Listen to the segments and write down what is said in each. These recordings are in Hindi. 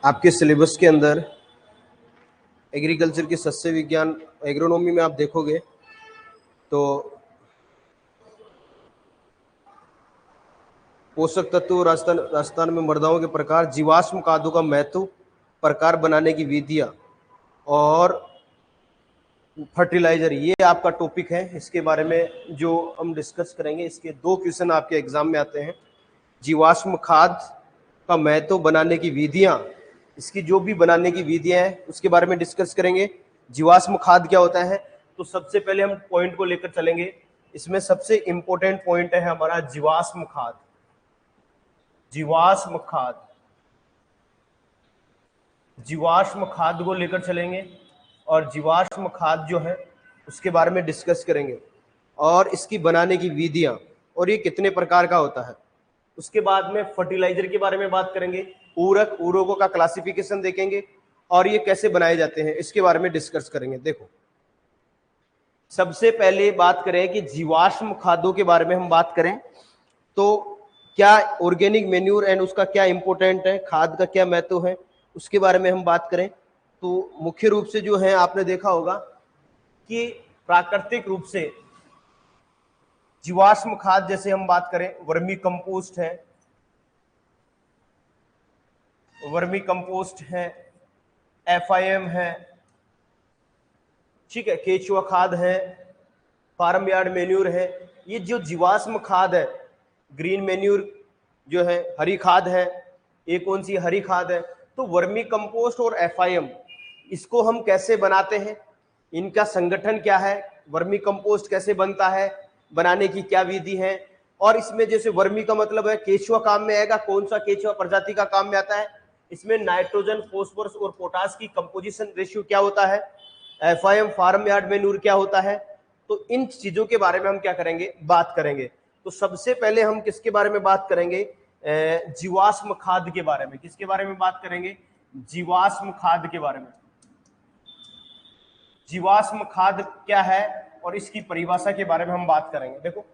आपके सिलेबस के अंदर एग्रीकल्चर के सस्य विज्ञान एग्रोनॉमी में आप देखोगे तो पोषक तत्व राजस्थान में मृदाओं के प्रकार, जीवाश्म खादों का महत्व, प्रकार बनाने की विधियां और फर्टिलाइजर, ये आपका टॉपिक है। इसके बारे में जो हम डिस्कस करेंगे, इसके 2 क्वेश्चन आपके एग्जाम में आते हैं। जीवाश्म खाद का महत्व, बनाने की विधियां, इसकी जो भी बनाने की विधियां हैं उसके बारे में डिस्कस करेंगे। जीवाश्म खाद क्या होता है, तो सबसे पहले हम पॉइंट को लेकर चलेंगे। इसमें सबसे इंपॉर्टेंट पॉइंट है हमारा जीवाश्म खाद। जीवाश्म खाद, जीवाश्म खाद को लेकर चलेंगे और जीवाश्म खाद जो है उसके बारे में डिस्कस करेंगे और इसकी बनाने की विधियां और ये कितने प्रकार का होता है। उसके बाद में फर्टिलाइजर के बारे में बात करेंगे, उर्वरक, उर्वरकों का क्लासिफिकेशन देखेंगे और ये कैसे बनाए जाते हैं इसके बारे में डिस्कस करेंगे। देखो, सबसे पहले बात करें कि जीवाश्म खादों के बारे में हम बात करें तो क्या ऑर्गेनिक मेन्यूर एंड उसका क्या इंपॉर्टेंट है, खाद का क्या महत्व है, उसके बारे में हम बात करें तो मुख्य रूप से जो है आपने देखा होगा कि प्राकृतिक रूप से जीवाश्म खाद, जैसे हम बात करें वर्मी कंपोस्ट है, वर्मी कंपोस्ट है, FIM है, ठीक है, केचुआ खाद है, फार्म यार्ड मेन्यूर है। ये जो जीवाश्म खाद है, ग्रीन मेन्यूर जो है, हरी खाद है, ये कौन सी हरी खाद है, तो वर्मी कंपोस्ट और FIM, इसको हम कैसे बनाते हैं, इनका संगठन क्या है, वर्मी कंपोस्ट कैसे बनता है, बनाने की क्या विधि है, और इसमें जैसे वर्मी का मतलब है केचुआ काम में आएगा, कौन सा केचुआ प्रजाति का काम में आता है, इसमें नाइट्रोजन, फॉस्फोरस और पोटास की कंपोजिशन रेशियो क्या होता है, FIM फार्म यार्ड मेन्यूर क्या होता है। तो इन चीजों के बारे में हम क्या करेंगे, बात करेंगे। तो सबसे पहले हम किसके बारे में बात करेंगे, जीवाश्म खाद के बारे में। किसके बारे में बात करेंगे, जीवाश्म खाद के बारे में। जीवाश्म खाद क्या है और इसकी परिभाषा के बारे में हम बात करेंगे। देखो,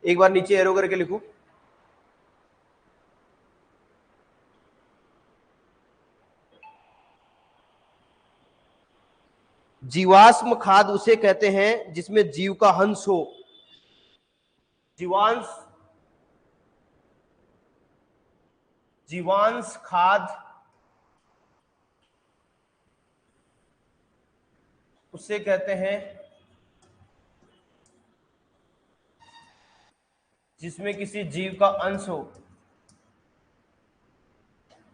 एक बार नीचे एरो करके लिखो, जीवाश्म खाद उसे कहते हैं जिसमें जीव का अंश हो। जीवांश खाद उसे कहते हैं जिसमें किसी जीव का अंश हो,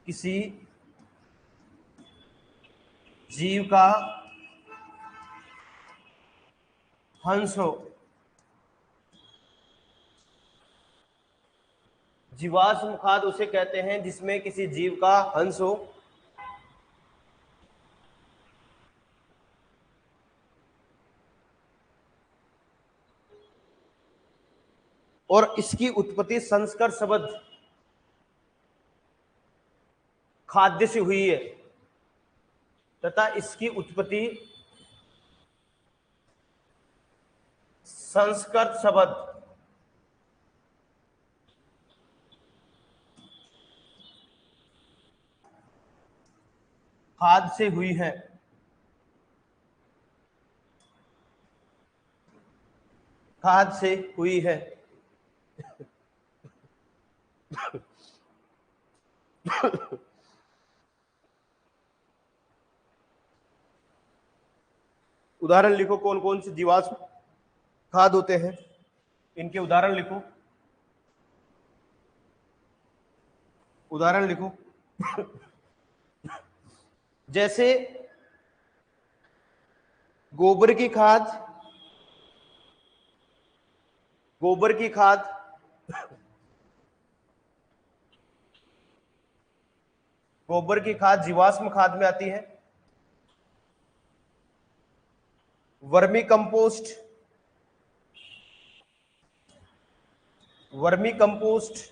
किसी जीव का अंश हो। जीवाश्म खाद उसे कहते हैं जिसमें किसी जीव का अंश हो और इसकी उत्पत्ति संस्कर शब्द खाद्य से हुई है तथा इसकी उत्पत्ति संस्कृत शब्द खाद से हुई है। खाद से हुई है। उदाहरण लिखो, कौन कौन से जीवाश्म खाद होते हैं, इनके उदाहरण लिखो। उदाहरण लिखो जैसे गोबर की खाद, गोबर की खाद, गोबर की खाद जीवाश्म खाद में आती है। वर्मी कंपोस्ट, वर्मी कंपोस्ट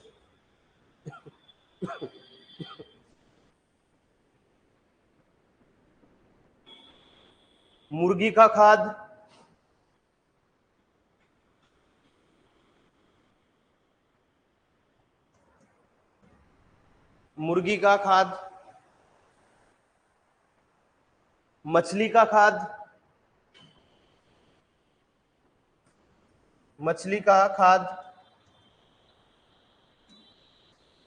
मुर्गी का खाद, मुर्गी का खाद, मछली का खाद, मछली का खाद,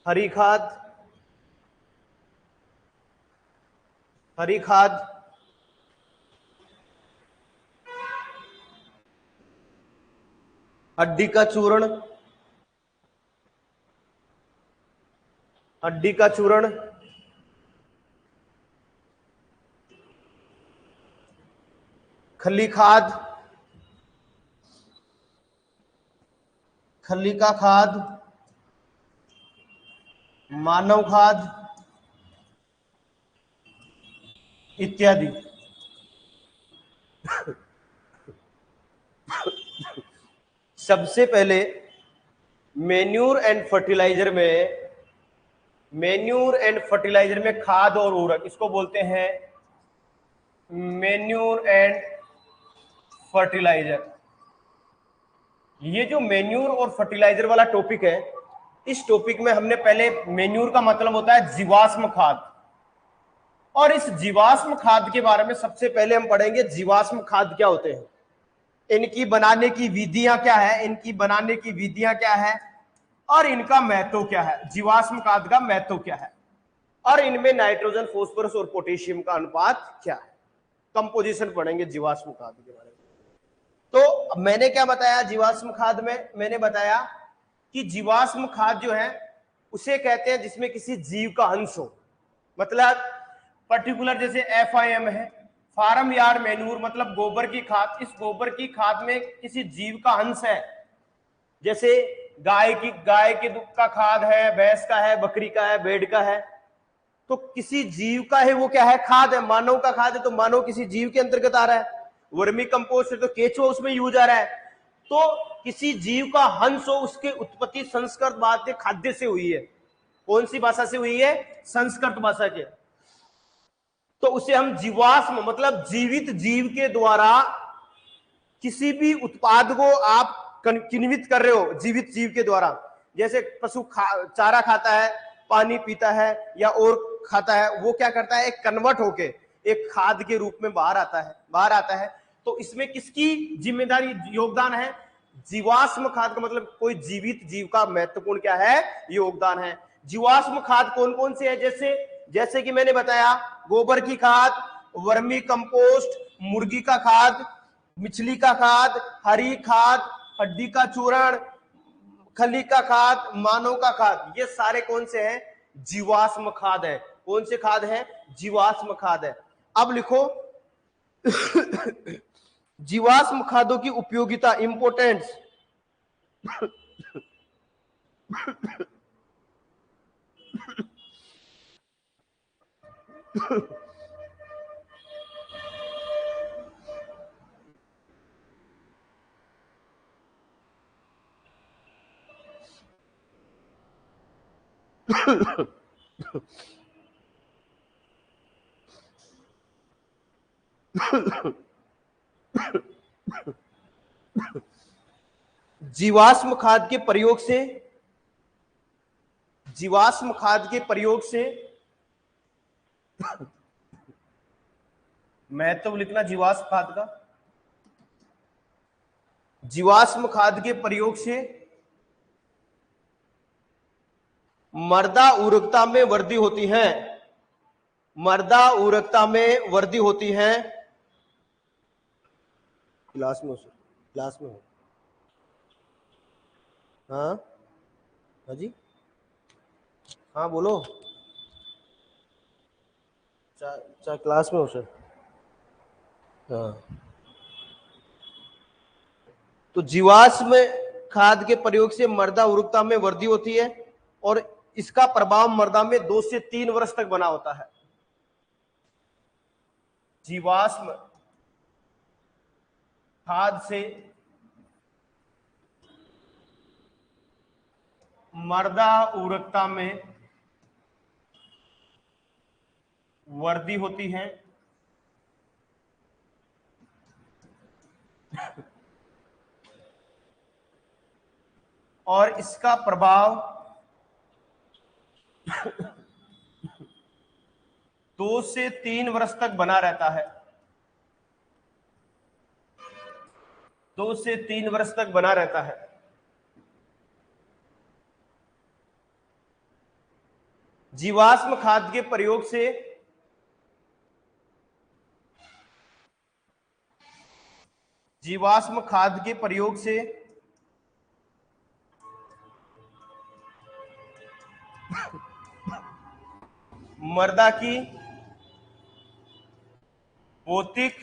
हरी खाद, हरी खाद, हड्डी का चूर्ण, हड्डी का चूर्ण, खली खाद, खली का खाद, मानव खाद इत्यादि। सबसे पहले मेन्यूर एंड फर्टिलाइजर में, मेन्यूर एंड फर्टिलाइजर में खाद और उर्वरक, इसको बोलते हैं मेन्यूर एंड फर्टिलाइजर। ये जो मेन्यूर और फर्टिलाइजर वाला टॉपिक है, इस टॉपिक में हमने पहले, मेन्यूर का मतलब होता है जीवाश्म खाद, और इस जीवाश्म खाद के बारे में सबसे पहले हम पढ़ेंगे जीवाश्म खाद क्या होते हैं, इनकी बनाने की विधियां क्या है, इनकी बनाने की विधियां क्या है, और इनका महत्व क्या है, जीवाश्म खाद का महत्व क्या है, और इनमें नाइट्रोजन, फास्फोरस और पोटेशियम का अनुपात क्या है। कंपोजिशन पढ़ेंगे जीवाश्म खाद के बारे में। तो मैंने क्या बताया जीवाश्म खाद में, मैंने बताया कि जीवाश्म खाद जो है उसे कहते हैं जिसमें किसी जीव का अंश हो, मतलब पर्टिकुलर जैसे FIM है, फार्म यार्ड मैन्यूर, मतलब गोबर की खाद, इस गोबर की खाद में किसी जीव का अंश है, जैसे गाय के दूध का खाद है, भैंस का है, बकरी का है, भेड़ का है, तो किसी जीव का है, वो क्या है, खाद है। मानव का खाद है तो मानव किसी जीव के अंतर्गत आ रहा है। वर्मी कंपोस्ट है तो केचुआ उसमें यूज आ रहा है। तो किसी जीव का हंस हो, उसकी उत्पत्ति संस्कृत भाषा खाद्य से हुई है। कौन सी भाषा से हुई है, संस्कृत भाषा के। तो उसे हम जीवाश्म, मतलब जीवित जीव के द्वारा किसी भी उत्पाद को आप किन्वित कर रहे हो, जीवित जीव के द्वारा, जैसे पशु चारा खाता है, पानी पीता है या और खाता है, वो क्या करता है, एक कन्वर्ट होके एक खाद के रूप में बाहर आता है। तो इसमें किसकी जिम्मेदारी, योगदान है, जीवाश्म खाद का, मतलब कोई जीवित जीव का महत्वपूर्ण क्या है, योगदान है। जीवाश्म खाद कौन कौन से है, जैसे कि मैंने बताया, गोबर की खाद, वर्मी कंपोस्ट, मुर्गी का खाद, मछली का खाद, हरी खाद, हड्डी का चूर्ण, खली का खाद, मानव का खाद, ये सारे कौन से हैं, जीवाश्म खाद है। कौन से खाद है, जीवाश्म खाद है। अब लिखो जीवाश्म खादों की उपयोगिता, इंपोर्टेंस। जीवाश्म खाद के प्रयोग से, जीवाश्म खाद के प्रयोग से महत्व लिखना जीवाश्म खाद का, जीवाश्म खाद के प्रयोग से मृदा उर्वरकता में वृद्धि होती है, मृदा उर्वरकता में वृद्धि होती है। क्लास में हो सर, क्लास में हो, हाँ हाँ जी, हाँ बोलो, क्लास में हो सर, हाँ। तो जीवाश्म खाद के प्रयोग से मृदा उर्वरकता में वृद्धि होती है और इसका प्रभाव मृदा में 2 से 3 वर्ष तक बना होता है। जीवाश्म खाद से मृदा उर्वरकता में वृद्धि होती है और इसका प्रभाव 2 से 3 वर्ष तक बना रहता है। 2 से 3 वर्ष तक बना रहता है। जीवाश्म खाद के प्रयोग से जीवाश्म खाद के प्रयोग से मृदा की भौतिक,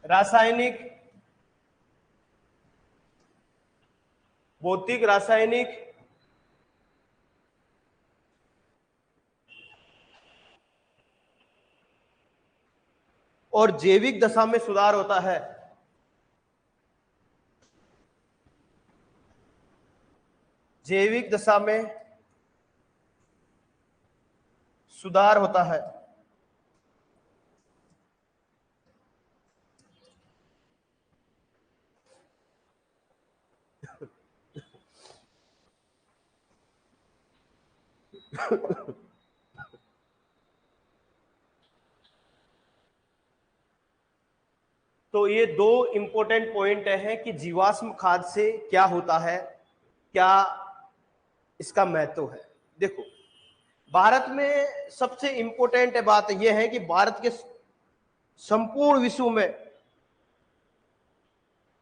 रासायनिक और जैविक दशा में सुधार होता है। जैविक दशा में सुधार होता है। तो ये 2 इंपॉर्टेंट पॉइंट हैं कि जीवाश्म खाद से क्या होता है, क्या इसका महत्व है। देखो, भारत में सबसे इंपॉर्टेंट बात यह है कि भारत के संपूर्ण विश्व में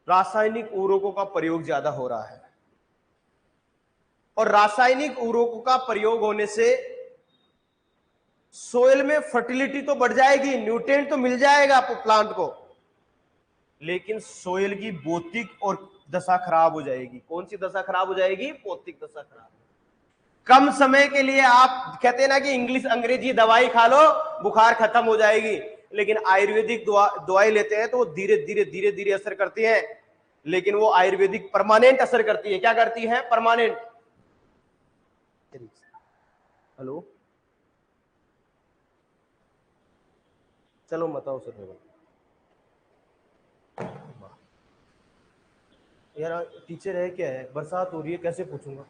रासायनिक उर्वरकों का प्रयोग ज्यादा हो रहा है, और रासायनिक उर्वरकों का प्रयोग होने से सोइल में फर्टिलिटी तो बढ़ जाएगी, न्यूट्रिएंट तो मिल जाएगा प्लांट को, लेकिन सोइल की भौतिक और दशा खराब हो जाएगी। कौन सी दशा खराब हो जाएगी? भौतिक दशा खराब। कम समय के लिए आप कहते हैं ना कि इंग्लिश अंग्रेजी दवाई खा लो बुखार खत्म हो जाएगी, लेकिन आयुर्वेदिक दवाई लेते हैं तो वो धीरे धीरे धीरे धीरे असर करती है, लेकिन वो आयुर्वेदिक परमानेंट असर करती है। क्या करती है? परमानेंट। हेलो, चलो बताओ सर। यार टीचर है क्या है, बरसात हो रही है, कैसे पूछूंगा?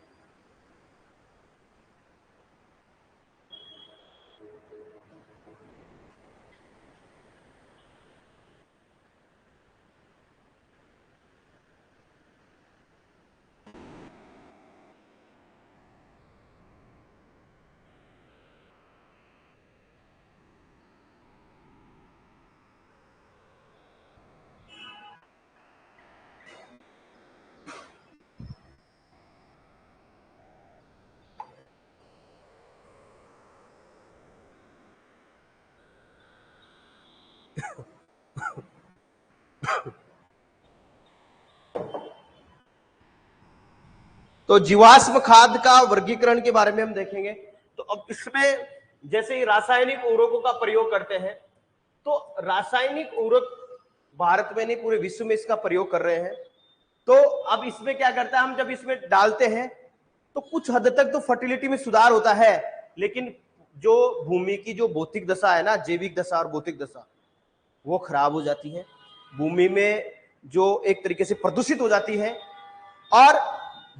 तो जीवाश्म खाद का वर्गीकरण के बारे में हम देखेंगे। तो अब इसमें जैसे ही रासायनिक उर्वरकों का प्रयोग करते हैं, तो रासायनिक उर्वरक भारत में नहीं पूरे विश्व में इसका प्रयोग कर रहे हैं। तो अब इसमें क्या करता है, हम जब इसमें डालते हैं तो कुछ हद तक तो फर्टिलिटी में सुधार होता है, लेकिन जो भूमि की जो भौतिक दशा है ना, जैविक दशा और भौतिक दशा, वो खराब हो जाती है। भूमि में जो एक तरीके से प्रदूषित हो जाती है, और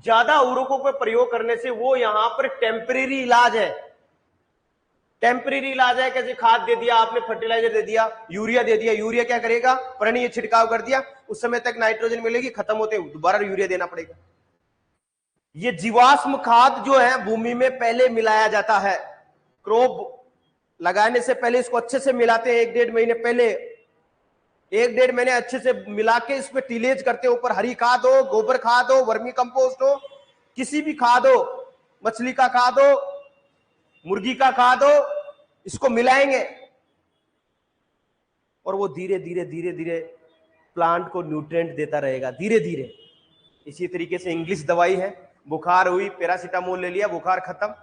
ज्यादा उर्वरकों का प्रयोग करने से वो यहां पर टेम्परेरी इलाज है। टेम्परेरी इलाज है, कैसे खाद दे दिया आपने, फर्टिलाइजर दे दिया, यूरिया दे दिया, यूरिया क्या करेगा, पानी छिड़काव कर दिया, उस समय तक नाइट्रोजन मिलेगी, खत्म होते दोबारा यूरिया देना पड़ेगा। ये जीवाश्म खाद जो है भूमि में पहले मिलाया जाता है, क्रॉप लगाने से पहले इसको अच्छे से मिलाते हैं। 1-1.5 महीने पहले, 1-1.5 महीने अच्छे से मिला के इस पे टीलेज करते हैं। ऊपर हरी खाद हो, गोबर खाद हो, वर्मी कंपोस्ट हो, किसी भी खाद हो, मछली का खाद हो, मुर्गी का खाद हो, इसको मिलाएंगे और वो धीरे धीरे धीरे धीरे प्लांट को न्यूट्रिएंट देता रहेगा, धीरे धीरे। इसी तरीके से इंग्लिश दवाई है, बुखार हुई पैरासीटामोल ले लिया, बुखार खत्म,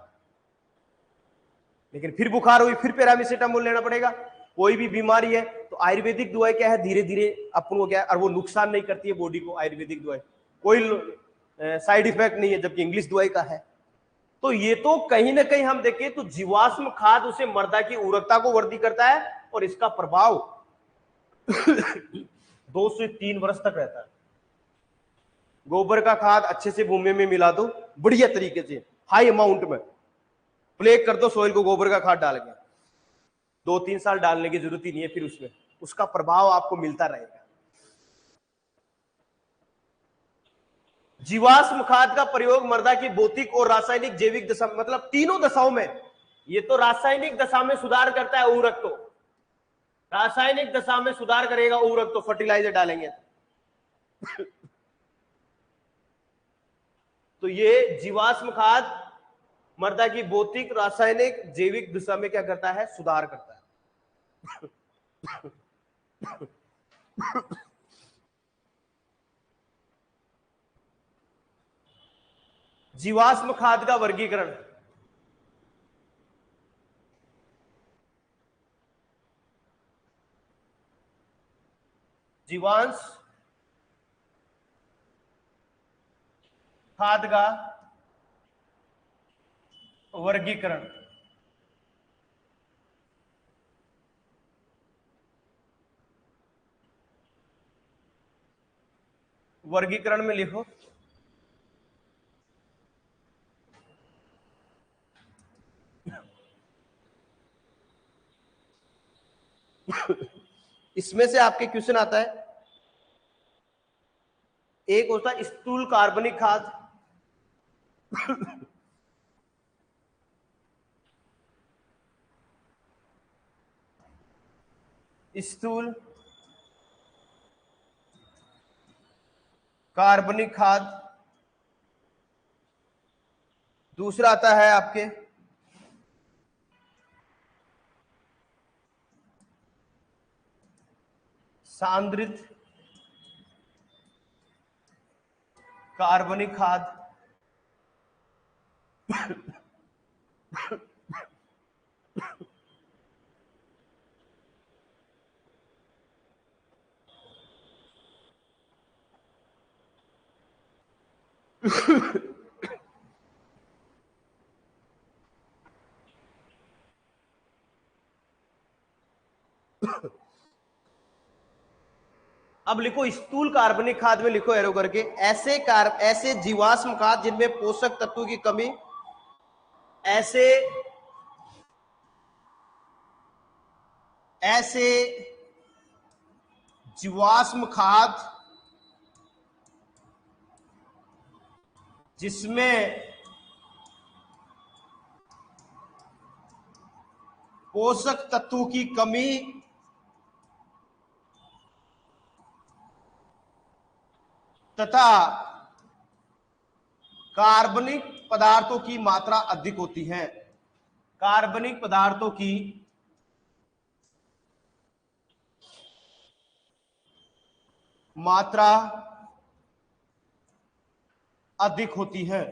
लेकिन फिर बुखार हुई फिर पैरासीटामोल लेना पड़ेगा। कोई भी बीमारी है तो आयुर्वेदिक दवाई क्या है, धीरे धीरे अपन को क्या है, और वो नुकसान नहीं करती है बॉडी को। आयुर्वेदिक दवाई कोई साइड इफेक्ट नहीं है, जबकि इंग्लिश दवाई का है। तो ये तो कहीं ना कहीं हम देखें तो जीवाश्म खाद उसे मृदा की उर्वरकता को वृद्धि करता है, और इसका प्रभाव 2 से 3 वर्ष तक रहता है। गोबर का खाद अच्छे से भूमि में मिला दो बढ़िया तरीके से, हाई अमाउंट में प्लेग कर दो सोइल को, गोबर का खाद डाल के 2-3 साल डालने की जरूरत ही नहीं है फिर उसमें, उसका प्रभाव आपको मिलता रहेगा। जीवाश्म खाद का प्रयोग मृदा की भौतिक और रासायनिक जैविक दशा, मतलब तीनों दशाओं में। ये तो रासायनिक दशा में सुधार करता है उर्वरक, तो रासायनिक दशा में सुधार करेगा उर्वरक, तो फर्टिलाइजर डालेंगे तो ये जीवाश्म खाद मृदा की भौतिक, रासायनिक, जैविक दिशा में क्या करता है? सुधार करता है। जीवाश्म खाद का वर्गीकरण। जीवांश खाद का वर्गीकरण। वर्गीकरण में लिखो इसमें से आपके क्वेश्चन आता है, एक होता है स्थूल कार्बनिक खाद, स्थूल कार्बनिक खाद। दूसरा आता है आपके सांद्रित कार्बनिक खाद। अब लिखो स्थूल कार्बनिक खाद में लिखो एरो करके, ऐसे जीवाश्म खाद जिनमें पोषक तत्वों की कमी, ऐसे जीवाश्म खाद जिसमें पोषक तत्वों की कमी तथा कार्बनिक पदार्थों की मात्रा अधिक होती है। कार्बनिक पदार्थों की मात्रा अधिक होती है।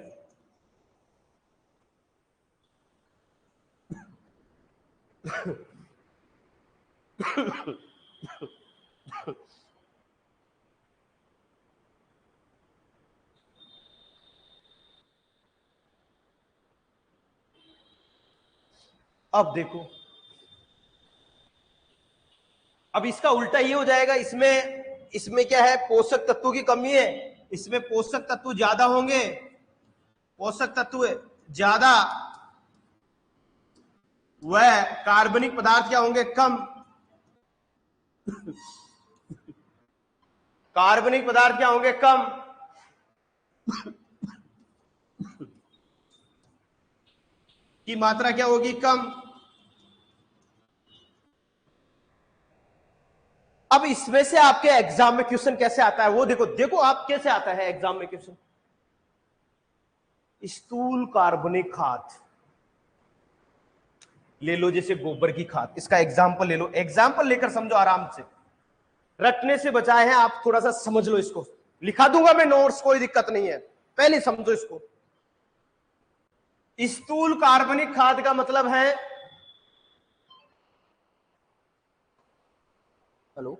अब देखो, अब इसका उल्टा ये हो जाएगा, इसमें क्या है? पोषक तत्वों की कमी है, इसमें पोषक तत्व ज्यादा होंगे, पोषक तत्व ज्यादा, वह कार्बनिक पदार्थ क्या होंगे? कम। कार्बनिक पदार्थ क्या होंगे? कम। की मात्रा क्या होगी? कम। अब इसमें से आपके एग्जाम में क्वेश्चन कैसे आता है वो देखो आप कैसे आता है एग्जाम में क्वेश्चन। स्थूल कार्बनिक खाद ले लो, जैसे गोबर की खाद, इसका एग्जाम्पल ले लो, एग्जाम्पल लेकर समझो आराम से, रटने से बचाए हैं आप, थोड़ा सा समझ लो इसको, लिखा दूंगा मैं नोट्स, कोई दिक्कत नहीं है, पहले समझो इसको। स्थूल कार्बनिक खाद का मतलब है, हेलो,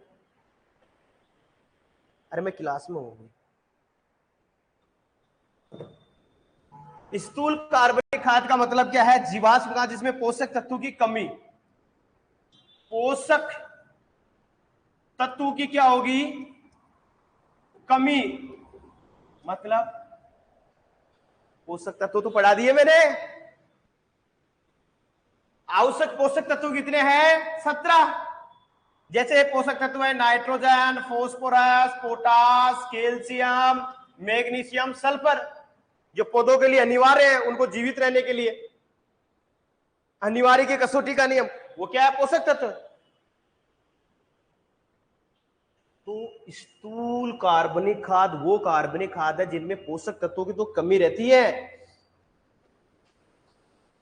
अरे मैं क्लास में हूं। स्थूल कार्बनिक खाद का मतलब क्या है? जीवाश्म खाद जिसमें पोषक तत्वों की कमी, पोषक तत्वों की क्या होगी? कमी। मतलब पोषक तत्व तो पढ़ा दिए मैंने, आवश्यक पोषक तत्व कितने हैं? 17। जैसे पोषक तत्व है nitrogen, phosphorus, potash, calcium, magnesium, sulphur, जो पौधों के लिए अनिवार्य है उनको जीवित रहने के लिए, अनिवार्य की कसौटी का नियम, वो क्या है? पोषक तत्व। तो स्थूल कार्बनिक खाद वो कार्बनिक खाद है जिनमें पोषक तत्वों की तो कमी रहती है,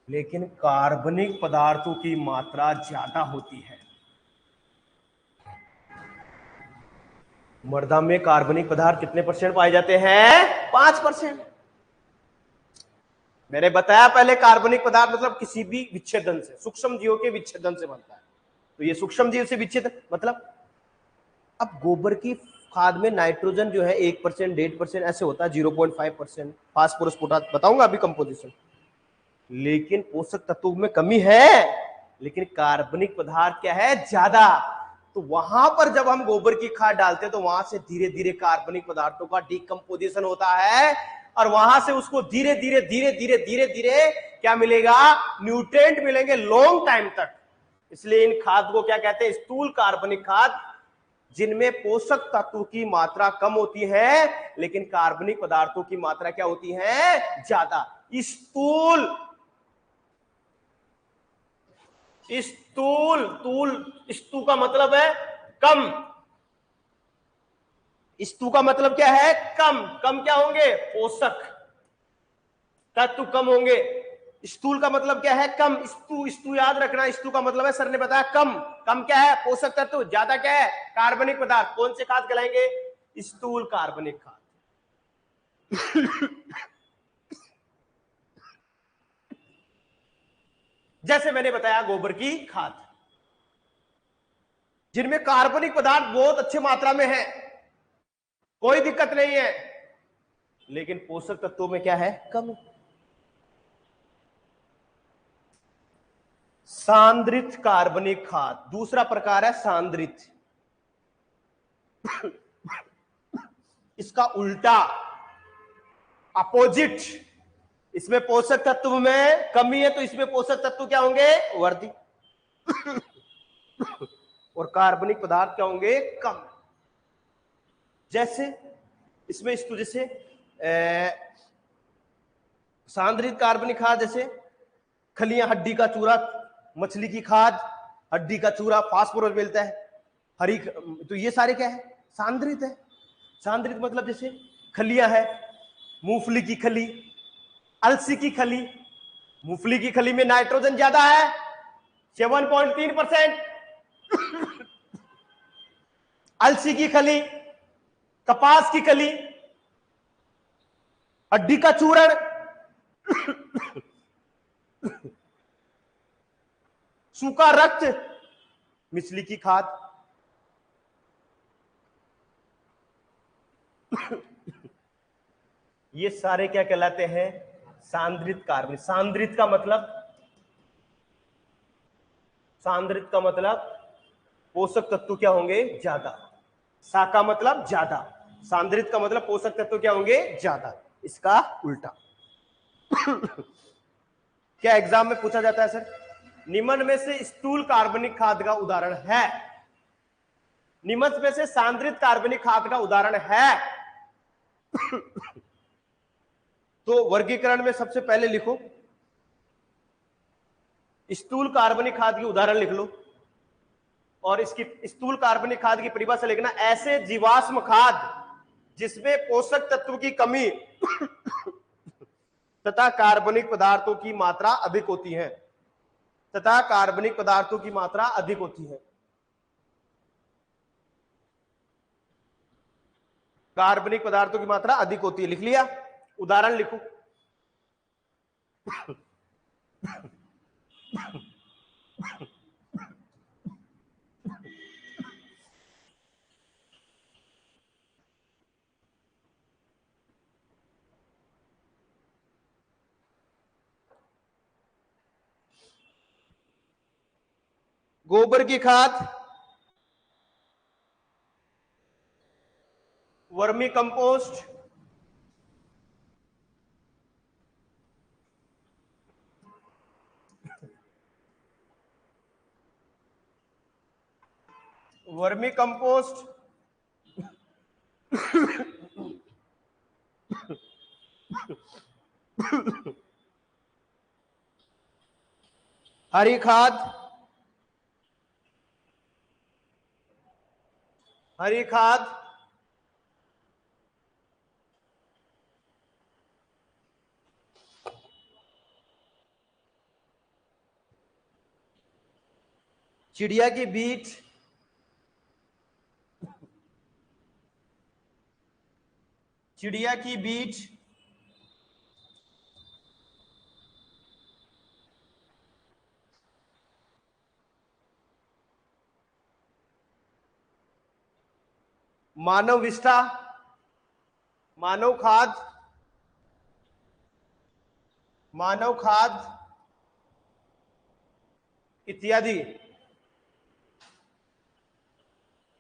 लेकिन कार्बनिक पदार्थों की मात्रा ज्यादा होती है। मृदा में कार्बनिक पदार्थ कितने परसेंट पाए जाते हैं? 5%। मैंने बताया पहले, कार्बनिक पदार्थ मतलब किसी भी विच्छेदन से, सूक्ष्म जीवों के विच्छेदन से बनता है। तो ये सूक्ष्म जीव से विच्छेदन मतलब, अब गोबर की खाद में नाइट्रोजन जो है 1%, 1.5% ऐसे होता है, 0.5%, फास्फोरस, पोटास, बताऊंगा अभी कंपोजिशन। लेकिन पोषक तत्वों में कमी है, लेकिन कार्बनिक पदार्थ क्या है? ज्यादा। तो वहां पर जब हम गोबर की खाद डालते हैं तो वहां से धीरे धीरे कार्बनिक पदार्थों का डिकम्पोजिशन होता है, और वहां से उसको धीरे धीरे धीरे धीरे धीरे धीरे क्या मिलेगा? न्यूट्रिएंट मिलेंगे लॉन्ग टाइम तक। इसलिए इन खाद को क्या कहते हैं? स्थूल कार्बनिक खाद, जिनमें पोषक तत्व की मात्रा कम होती है लेकिन कार्बनिक पदार्थों की मात्रा क्या होती है? ज्यादा। स्थूल स्थूल तूल, स्तू का मतलब है कम, स्तू का मतलब क्या है? कम। कम क्या होंगे? पोषक तत्व कम होंगे। स्थूल का मतलब क्या है? कम। स्तू, स्तू याद रखना, स्तू का मतलब है, सर ने बताया, कम। कम क्या है? पोषक तत्व। ज्यादा क्या है? कार्बनिक पदार्थ। कौन से खाद कहलाएंगे? स्थूल कार्बनिक खाद। जैसे मैंने बताया गोबर की खाद, जिनमें कार्बनिक पदार्थ बहुत अच्छी मात्रा में है, कोई दिक्कत नहीं है, लेकिन पोषक तत्वों में क्या है? कम। सांद्रित कार्बनिक खाद दूसरा प्रकार है, सांद्रित। इसका उल्टा, अपोजिट। इसमें पोषक तत्व में कमी है तो इसमें पोषक तत्व क्या होंगे? वर्धी। और कार्बनिक पदार्थ क्या होंगे? कम। जैसे इसमें इस तुझे से सांद्रित कार्बनिक खाद, जैसे खलियां, हड्डी का चूरा, मछली की खाद, हड्डी का चूरा, फास्फोरस मिलता है, हरी, तो ये सारे क्या है? सांद्रित है। सांद्रित मतलब जैसे खलियां है, मूंगफली की खली, अलसी की खली। मूंगफली की खली में नाइट्रोजन ज्यादा है, 7.3%। अलसी की खली, कपास की खली, हड्डी का चूर्ण, सूखा रक्त, मछली की खाद। ये सारे क्या कहलाते हैं? सांद्रित कार्बनिक। सांद्रित का मतलब, सांद्रित का मतलब पोषक तत्व क्या होंगे? ज्यादा। सा का मतलब ज्यादा, सांद्रित का मतलब पोषक तत्व क्या होंगे? ज्यादा। इसका उल्टा। क्या एग्जाम में पूछा जाता है सर? निम्न में से स्थूल कार्बनिक खाद का उदाहरण है, निम्न में से सांद्रित कार्बनिक खाद का उदाहरण है। तो वर्गीकरण में सबसे पहले लिखो, स्थूल कार्बनिक खाद की उदाहरण लिख लो, और इसकी स्थूल कार्बनिक खाद की परिभाषा लिखना, ऐसे जीवाश्म खाद जिसमें पोषक तत्व की कमी तथा कार्बनिक पदार्थों की मात्रा अधिक होती है, तथा कार्बनिक पदार्थों की मात्रा अधिक होती है। कार्बनिक पदार्थों की मात्रा अधिक होती है, लिख लिया? उदाहरण लिखो। गोबर की खाद, वर्मी कंपोस्ट, वर्मी कंपोस्ट, हरी खाद, हरी खाद, चिड़िया की बीट, चिड़िया की बीट, मानव विष्ठा, मानव खाद, मानव खाद इत्यादि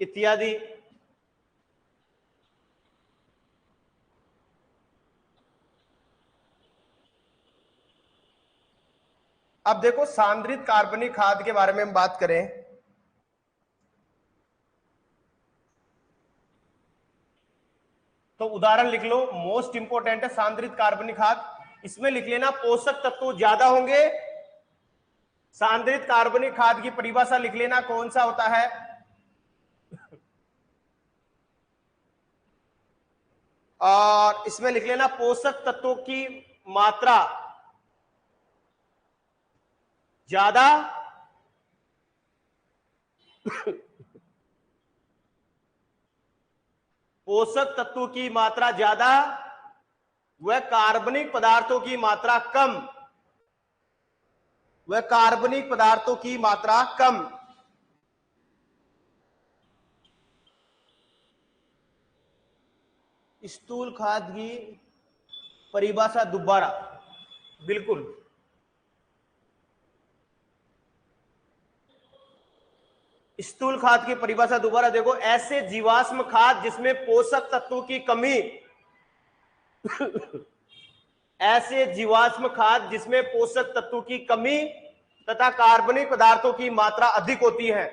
इत्यादि। अब देखो सांद्रित कार्बनिक खाद के बारे में हम बात करें तो उदाहरण लिख लो, मोस्ट इंपोर्टेंट है सांद्रित कार्बनिक खाद। इसमें लिख लेना पोषक तत्व ज्यादा होंगे। सांद्रित कार्बनिक खाद की परिभाषा लिख लेना, कौन सा होता है? और इसमें लिख लेना पोषक तत्वों की मात्रा ज्यादा पोषक तत्वों की मात्रा ज्यादा व कार्बनिक पदार्थों की मात्रा कम, व कार्बनिक पदार्थों की मात्रा कम। स्थूल खाद की परिभाषा दोबारा, बिल्कुल स्थूल खाद की परिभाषा दोबारा देखो, ऐसे जीवाश्म खाद जिसमें पोषक तत्वों की कमी ऐसे जीवाश्म खाद जिसमें पोषक तत्वों की कमी तथा कार्बनिक पदार्थों की मात्रा अधिक होती है।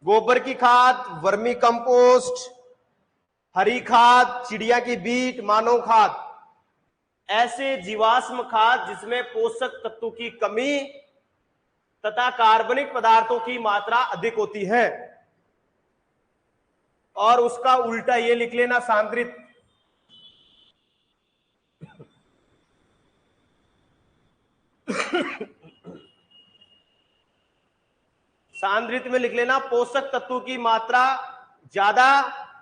गोबर की खाद, वर्मी कंपोस्ट, हरी खाद, चिड़िया की बीट, मानव खाद, ऐसे जीवाश्म खाद जिसमें पोषक तत्वों की कमी तथा कार्बनिक पदार्थों की मात्रा अधिक होती है। और उसका उल्टा ये लिख लेना सांद्रित। सांद्रित में लिख लेना पोषक तत्वों की मात्रा ज्यादा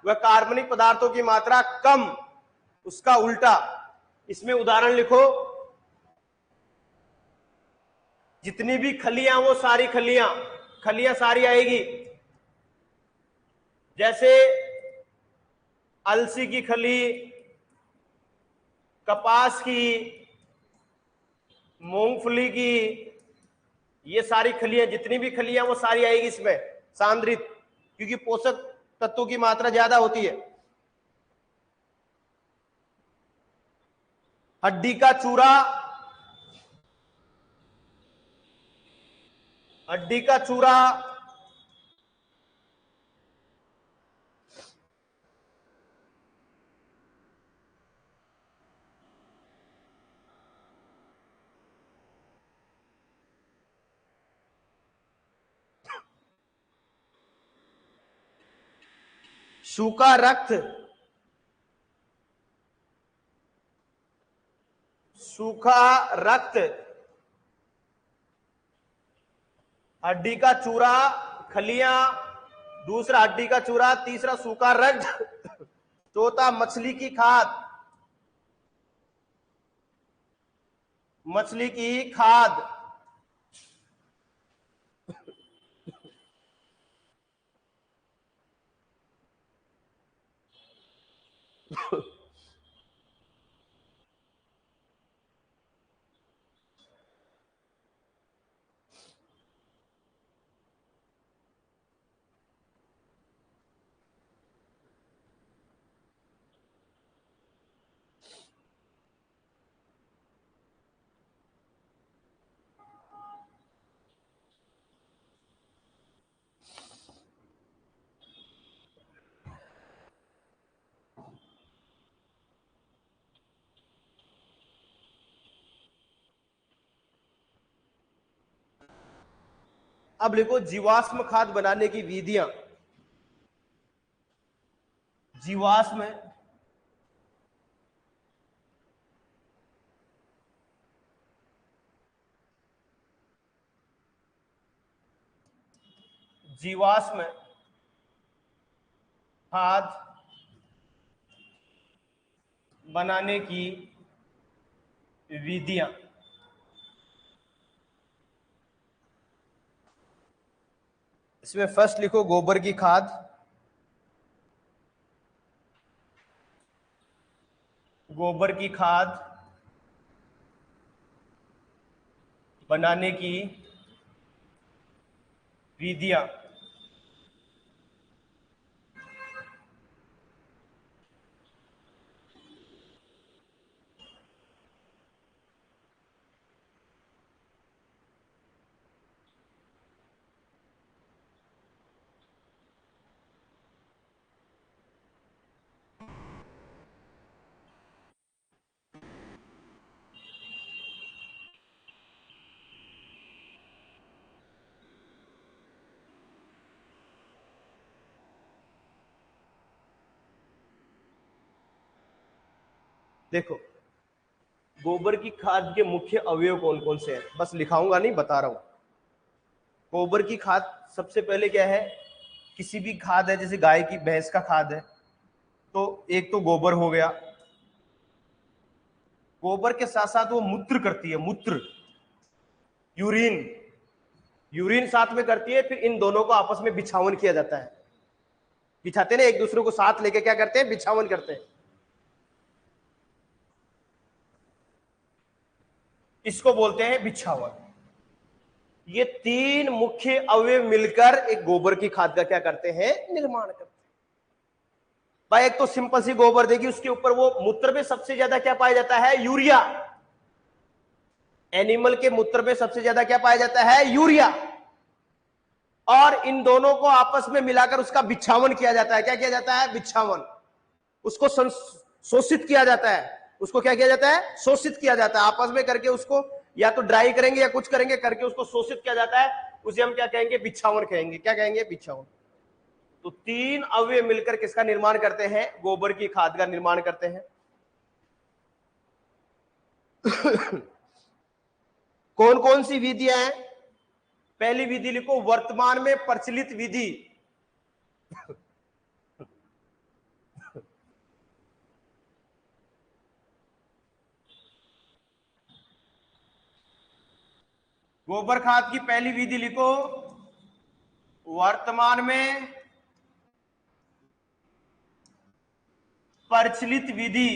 व कार्बनिक पदार्थों की मात्रा कम, उसका उल्टा। इसमें उदाहरण लिखो, जितनी भी खलियां वो सारी खलियां खलियां सारी आएगी। जैसे अलसी की खली, कपास की, मूंगफली की, ये सारी खलियां, जितनी भी खलियां वो सारी आएगी इसमें सांद्रित, क्योंकि पोषक तत्वों की मात्रा ज्यादा होती है। हड्डी का चूरा, हड्डी का चूरा, सूखा रक्त, सूखा रक्त, हड्डी का चूरा, खलियां, दूसरा हड्डी का चूरा, तीसरा सूखा रक्त, चौथा मछली की खाद, मछली की खाद। अब लिखो जीवाश्म खाद बनाने की विधियां। जीवाश्म जीवाश्म खाद बनाने की विधियां। इसमें फर्स्ट लिखो गोबर की खाद। गोबर की खाद बनाने की विधियां। देखो गोबर की खाद के मुख्य अवयव कौन कौन से हैं, बस लिखाऊंगा नहीं, बता रहा हूं। गोबर की खाद सबसे पहले क्या है, किसी भी खाद है, जैसे गाय की भैंस का खाद है, तो एक तो गोबर हो गया। गोबर के साथ साथ वो मूत्र करती है, मूत्र, यूरिन, यूरिन साथ में करती है। फिर इन दोनों को आपस में बिछावन किया जाता है। बिछाते ना एक दूसरे को साथ लेके, क्या करते हैं, बिछावन करते हैं। इसको बोलते हैं बिछावन। ये तीन मुख्य अवयव मिलकर एक गोबर की खाद का क्या करते हैं, निर्माण करते हैं। भाई एक तो सिंपल सी गोबर देगी, उसके ऊपर वो मूत्र में सबसे ज्यादा क्या पाया जाता है, यूरिया। एनिमल के मूत्र में सबसे ज्यादा क्या पाया जाता है, यूरिया। और इन दोनों को आपस में मिलाकर उसका बिछावन किया जाता है। क्या किया जाता है, बिछावन। उसको शोषित किया जाता है। उसको क्या किया जाता है, शोषित किया जाता है। आपस में करके उसको या तो ड्राई करेंगे या कुछ करेंगे, करके उसको शोषित किया जाता है। उसे हम क्या कहेंगे, बिछावन कहेंगे। क्या कहेंगे, बिछावन। तो तीन अवयव मिलकर किसका निर्माण करते हैं, गोबर की खाद का निर्माण करते हैं। कौन कौन सी विधियां हैं। पहली विधि लिखो, वर्तमान में प्रचलित विधि। गोबर खाद की पहली विधि लिखो, वर्तमान में प्रचलित विधि।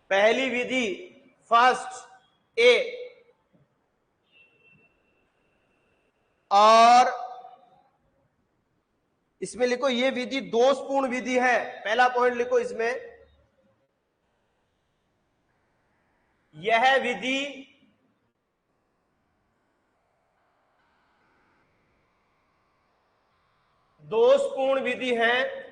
पहली विधि, फर्स्ट ए। और इसमें लिखो ये विधि दोषपूर्ण विधि है। पहला पॉइंट लिखो इसमें, यह विधि दोषपूर्ण विधि है।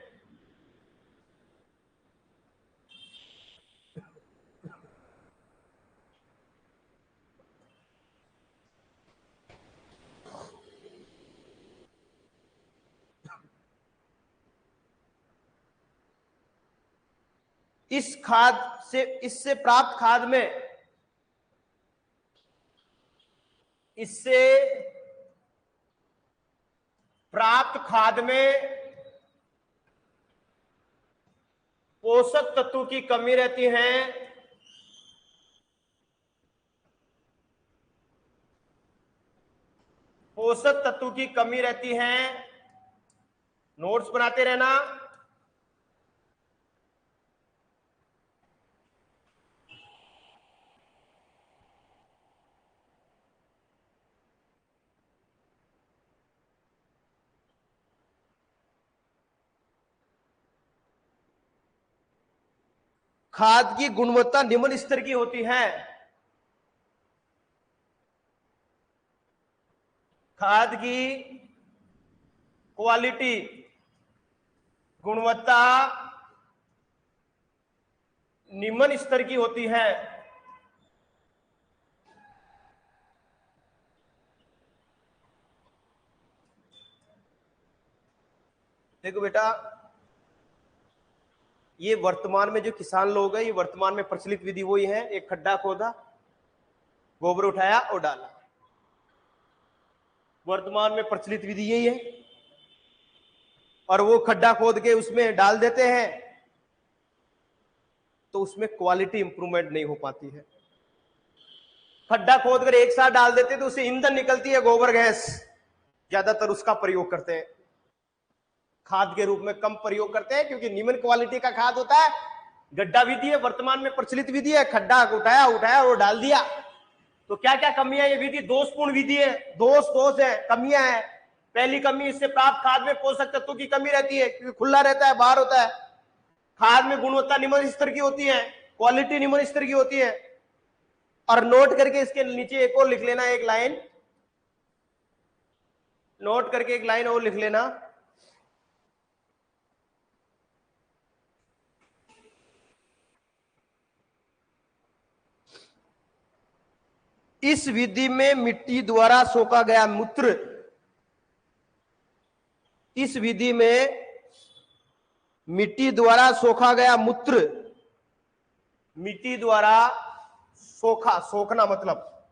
इस खाद से, इससे प्राप्त खाद में, इससे प्राप्त खाद में पोषक तत्व की कमी रहती है। पोषक तत्व की कमी रहती है। नोट्स बनाते रहना। खाद की गुणवत्ता निम्न स्तर की होती है। खाद की क्वालिटी गुणवत्ता निम्न स्तर की होती है। देखो बेटा, ये वर्तमान में जो किसान लोग हैं, ये वर्तमान में प्रचलित विधि वही है, एक खड्डा खोदा, गोबर उठाया और डाला। वर्तमान में प्रचलित विधि यही है, और वो खड्डा खोद के उसमें डाल देते हैं, तो उसमें क्वालिटी इंप्रूवमेंट नहीं हो पाती है। खड्डा खोद कर एक साथ डाल देते तो उससे ईंधन निकलती है, गोबर गैस, ज्यादातर उसका प्रयोग करते हैं। खाद के रूप में कम प्रयोग करते हैं, क्योंकि निम्न क्वालिटी का खाद होता है। गड्ढा विधि है, वर्तमान में प्रचलित विधि है, खड्डा उठाया और डाल दिया। तो क्या क्या कमियां, ये विधि दोषपूर्ण विधि है, दोष है, कमियां है। पहली कमी, इससे प्राप्त खाद में पोषक तत्वों की कमी रहती है, क्योंकि खुला रहता है, बाहर होता है। खाद में गुणवत्ता निम्न स्तर की होती है, क्वालिटी निम्न स्तर की होती है। और नोट करके इसके नीचे एक और लिख लेना, एक लाइन नोट करके, एक लाइन और लिख लेना। इस विधि में मिट्टी द्वारा सोखा गया मूत्र, इस विधि में मिट्टी द्वारा सोखा गया मूत्र, मिट्टी द्वारा सोखना मतलब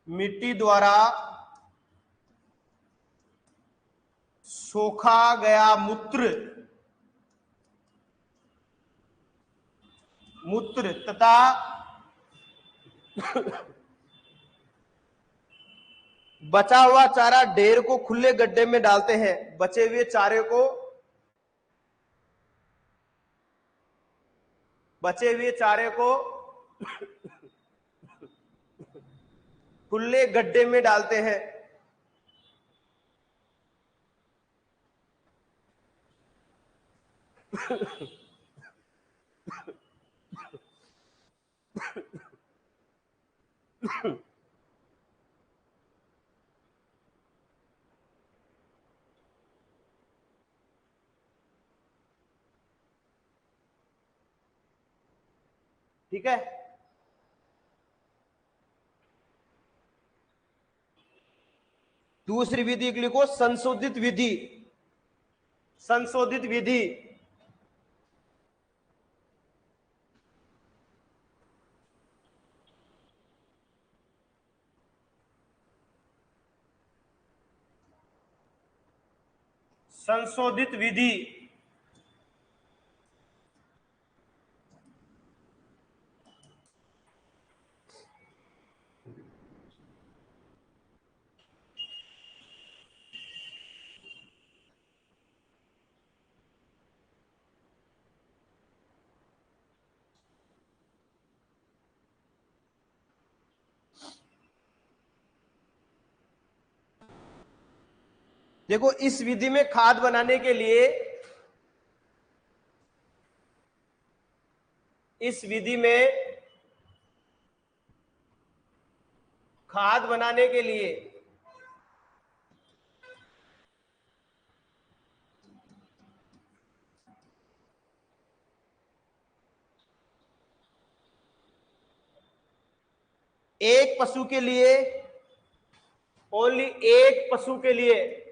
मिट्टी द्वारा सोखा गया मूत्र तथा बचा हुआ चारा ढेर को खुले गड्ढे में डालते हैं। बचे हुए चारे को खुले गड्ढे में डालते हैं। ठीक है, दूसरी विधि के लिखो संशोधित विधि। संशोधित विधि, संशोधित विधि देखो, इस विधि में खाद बनाने के लिए, इस विधि में खाद बनाने के लिए एक पशु के लिए, ओनली एक पशु के लिए,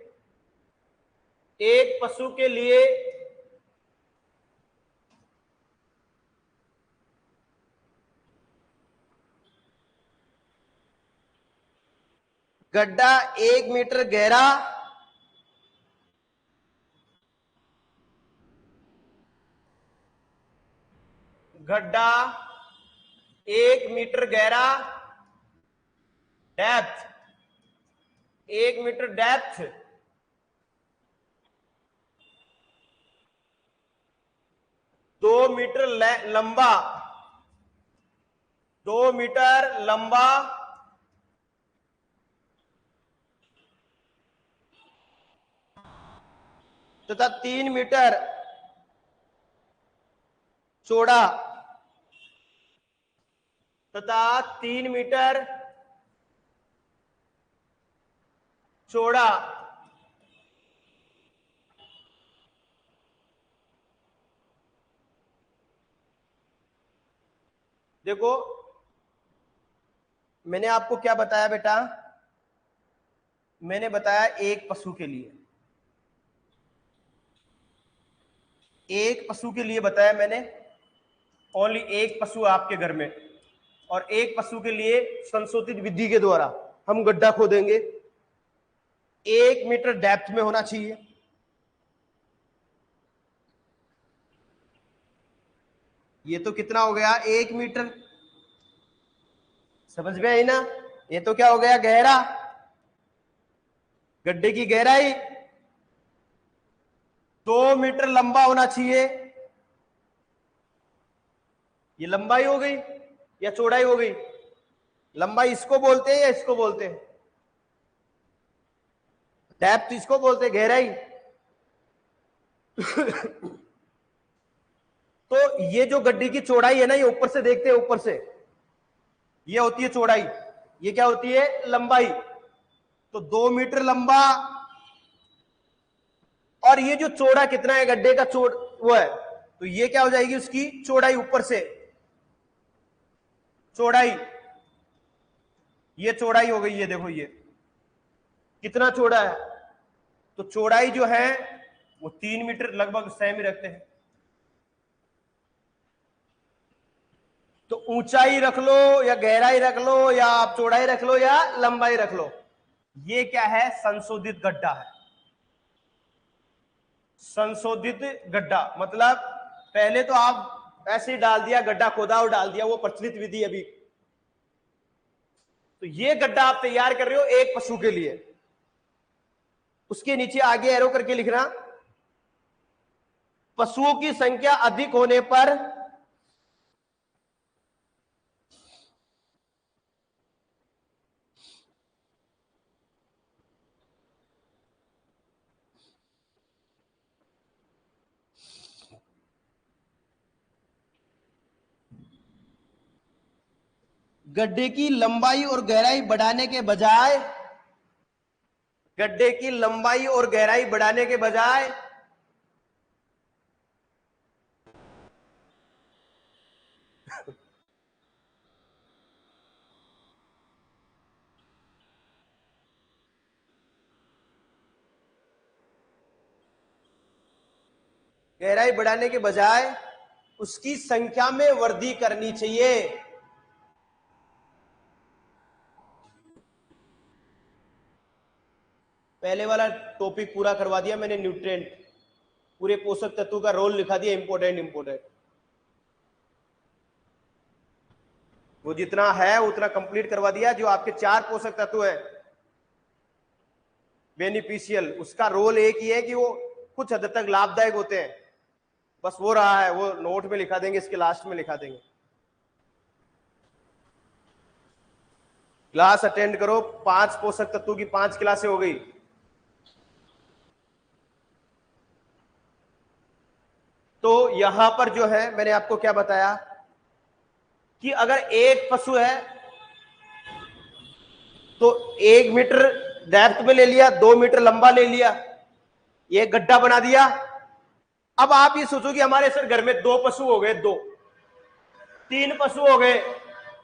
एक पशु के लिए गड्ढा 1 मीटर गहरा, गड्ढा 1 मीटर गहरा, डेप्थ 1 मीटर डेप्थ, 2 मीटर लंबा, 2 मीटर लंबा तथा 3 मीटर चौड़ा, तथा 3 मीटर चौड़ा देखो मैंने आपको क्या बताया बेटा, मैंने बताया एक पशु के लिए, एक पशु के लिए बताया मैंने, ओनली एक पशु आपके घर में, और एक पशु के लिए संशोधित विधि के द्वारा हम गड्ढा खोदेंगे, 1 मीटर डेप्थ में होना चाहिए। ये तो कितना हो गया, 1 मीटर, समझ में आई ना। ये तो क्या हो गया, गहरा, गड्ढे की गहराई 2 मीटर लंबा होना चाहिए। ये लंबाई हो गई या चौड़ाई हो गई, लंबाई इसको बोलते हैं या इसको बोलते हैं, डेप्थ इसको बोलते हैं, गहराई। तो ये जो गड्ढे की चौड़ाई है ना, ये ऊपर से देखते हैं, ऊपर से ये होती है चौड़ाई, ये क्या होती है, लंबाई। तो 2 मीटर लंबा, और ये जो चौड़ा कितना है गड्ढे का, चौड़ वो है, तो ये क्या हो जाएगी उसकी चौड़ाई, ऊपर से चौड़ाई, ये चौड़ाई हो गई, ये देखो ये कितना चौड़ा है। तो चौड़ाई जो है वो 3 मीटर लगभग सेम ही रखते हैं। तो ऊंचाई रख लो या गहराई रख लो, या आप चौड़ाई रख लो या लंबाई रख लो, ये क्या है, संशोधित गड्ढा है। संशोधित गड्ढा मतलब पहले तो आप ऐसे ही डाल दिया, गड्ढा खोदा और डाल दिया, वो प्रचलित विधि अभी। तो ये गड्ढा आप तैयार कर रहे हो एक पशु के लिए, उसके नीचे आगे एरो करके लिखना, पशुओं की संख्या अधिक होने पर गड्ढे की लंबाई और गहराई बढ़ाने के बजाय, गड्ढे की लंबाई और गहराई बढ़ाने के बजाय गहराई बढ़ाने के बजाय उसकी संख्या में वृद्धि करनी चाहिए। पहले वाला टॉपिक पूरा करवा दिया मैंने, न्यूट्रिएंट, पूरे पोषक तत्व का रोल लिखा दिया, इंपॉर्टेंट। वो जितना है उतना कंप्लीट करवा दिया। जो आपके 4 पोषक तत्व है बेनिफिशियल, उसका रोल एक ही है कि वो कुछ हद तक लाभदायक होते हैं, बस वो रहा है, वो नोट में लिखा देंगे, इसके लास्ट में लिखा देंगे। क्लास अटेंड करो, 5 पोषक तत्वों की 5 क्लासें हो गई। तो यहां पर जो है मैंने आपको क्या बताया कि अगर एक पशु है तो 1 मीटर डेप्थ में ले लिया, 2 मीटर लंबा ले लिया, ये गड्ढा बना दिया। अब आप ये सोचो कि हमारे सर घर में 2 पशु हो गए, 2 3 पशु हो गए,